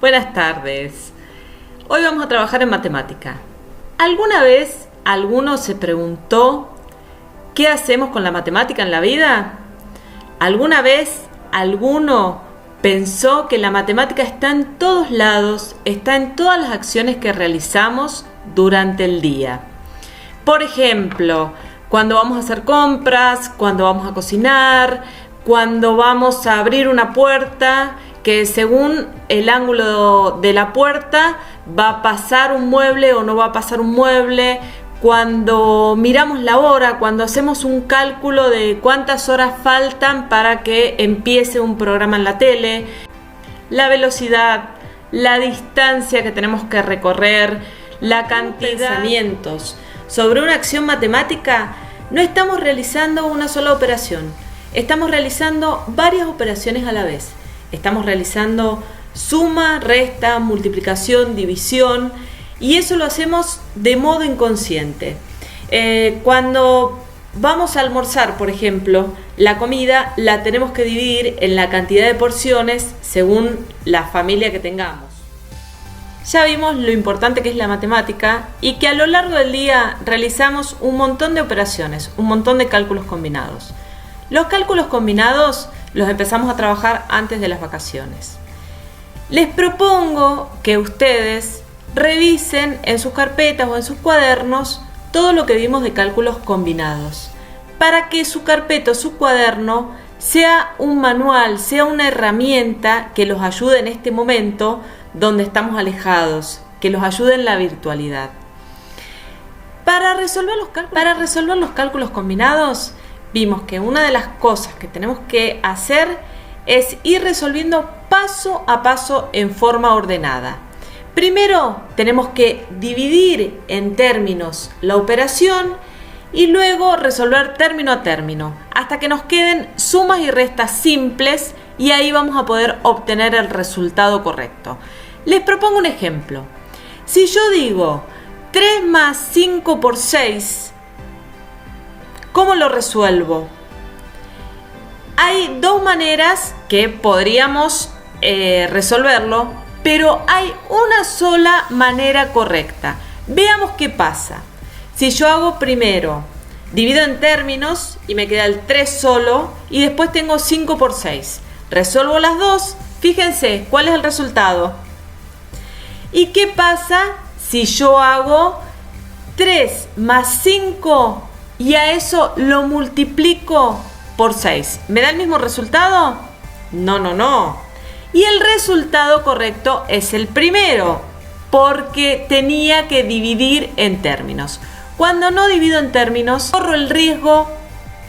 Buenas tardes. Hoy vamos a trabajar en matemática. ¿Alguna vez alguno se preguntó qué hacemos con la matemática en la vida? ¿Alguna vez alguno pensó que la matemática está en todos lados, está en todas las acciones que realizamos durante el día? Por ejemplo, cuando vamos a hacer compras, cuando vamos a cocinar, cuando vamos a abrir una puerta, que según el ángulo de la puerta va a pasar un mueble o no va a pasar un mueble, cuando miramos la hora, cuando hacemos un cálculo de cuántas horas faltan para que empiece un programa en la tele, la velocidad, la distancia que tenemos que recorrer, la cantidad de pensamientos sobre una acción matemática. No estamos realizando una sola operación, estamos realizando varias operaciones a la vez. Estamos realizando suma, resta, multiplicación, división, y eso lo hacemos de modo inconsciente. Cuando vamos a almorzar, por ejemplo, la comida la tenemos que dividir en la cantidad de porciones según la familia que tengamos. Ya vimos lo importante que es la matemática y que a lo largo del día realizamos un montón de operaciones, un montón de cálculos combinados. Los cálculos combinados los empezamos a trabajar antes de las vacaciones. Les propongo que ustedes revisen en sus carpetas o en sus cuadernos todo lo que vimos de cálculos combinados, para que su carpeta o su cuaderno sea un manual, sea una herramienta que los ayude en este momento donde estamos alejados, que los ayude en la virtualidad. Para resolver los cálculos combinados, vimos que una de las cosas que tenemos que hacer es ir resolviendo paso a paso en forma ordenada. Primero tenemos que dividir en términos la operación y luego resolver término a término hasta que nos queden sumas y restas simples, y ahí vamos a poder obtener el resultado correcto. Les propongo un ejemplo. Si yo digo 3 más 5 por 6, ¿cómo lo resuelvo? Hay dos maneras que podríamos resolverlo, pero hay una sola manera correcta. Veamos qué pasa. Si yo hago primero, divido en términos y me queda el 3 solo, y después tengo 5 por 6. Resuelvo las dos, fíjense cuál es el resultado. ¿Y qué pasa si yo hago 3 más 5 y a eso lo multiplico por 6? ¿Me da el mismo resultado? No. Y el resultado correcto es el primero, porque tenía que dividir en términos. Cuando no divido en términos, corro el riesgo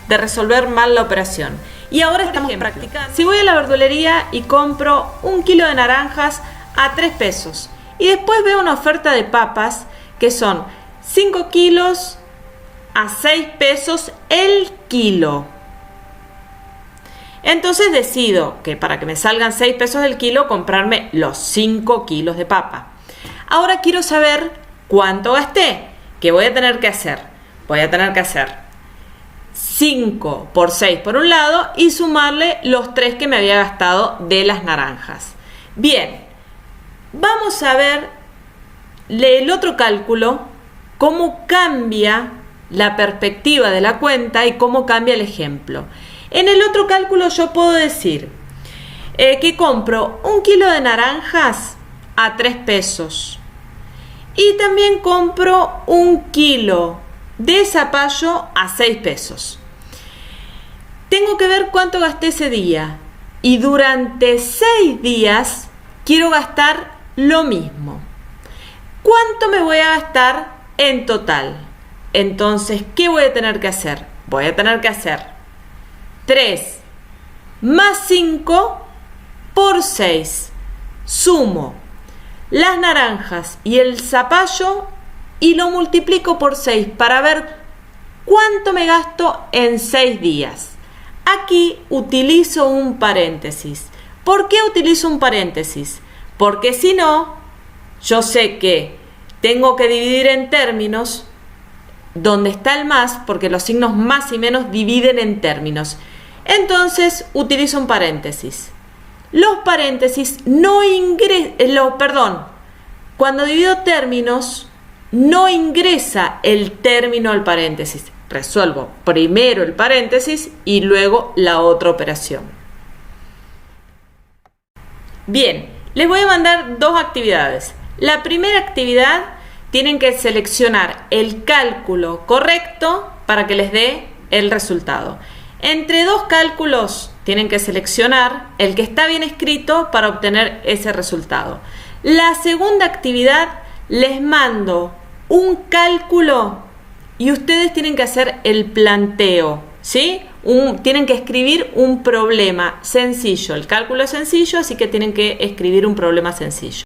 de resolver mal la operación. Y ahora estamos practicando. Si voy a la verdulería y compro 1 kilo de naranjas a 3 pesos y después veo una oferta de papas que son 5 kilos a 6 pesos el kilo. Entonces decido que para que me salgan 6 pesos el kilo, comprarme los 5 kilos de papa. Ahora quiero saber cuánto gasté. ¿Qué voy a tener que hacer? Voy a tener que hacer 5 por 6 por un lado y sumarle los 3 que me había gastado de las naranjas. Bien, vamos a ver el otro cálculo, cómo cambia la perspectiva de la cuenta y cómo cambia el ejemplo. En el otro cálculo yo puedo decir que compro 1 kilo de naranjas a 3 pesos y también compro 1 kilo de zapallo a 6 pesos. Tengo que ver cuánto gasté ese día y durante 6 días quiero gastar lo mismo. ¿Cuánto me voy a gastar en total? Entonces, ¿qué voy a tener que hacer? Voy a tener que hacer 3 más 5 por 6. Sumo las naranjas y el zapallo y lo multiplico por 6 para ver cuánto me gasto en 6 días. Aquí utilizo un paréntesis. ¿Por qué utilizo un paréntesis? Porque si no, yo sé que tengo que dividir en términos donde está el más, porque los signos más y menos dividen en términos. Entonces utilizo un paréntesis. los paréntesis cuando divido términos, no ingresa el término al paréntesis. Resuelvo primero el paréntesis y luego la otra operación. Bien, les voy a mandar dos actividades. La primera actividad, tienen que seleccionar el cálculo correcto para que les dé el resultado. Entre dos cálculos tienen que seleccionar el que está bien escrito para obtener ese resultado. La segunda actividad, les mando un cálculo y ustedes tienen que hacer el planteo, ¿sí? Tienen que escribir un problema sencillo. El cálculo es sencillo, así que tienen que escribir un problema sencillo.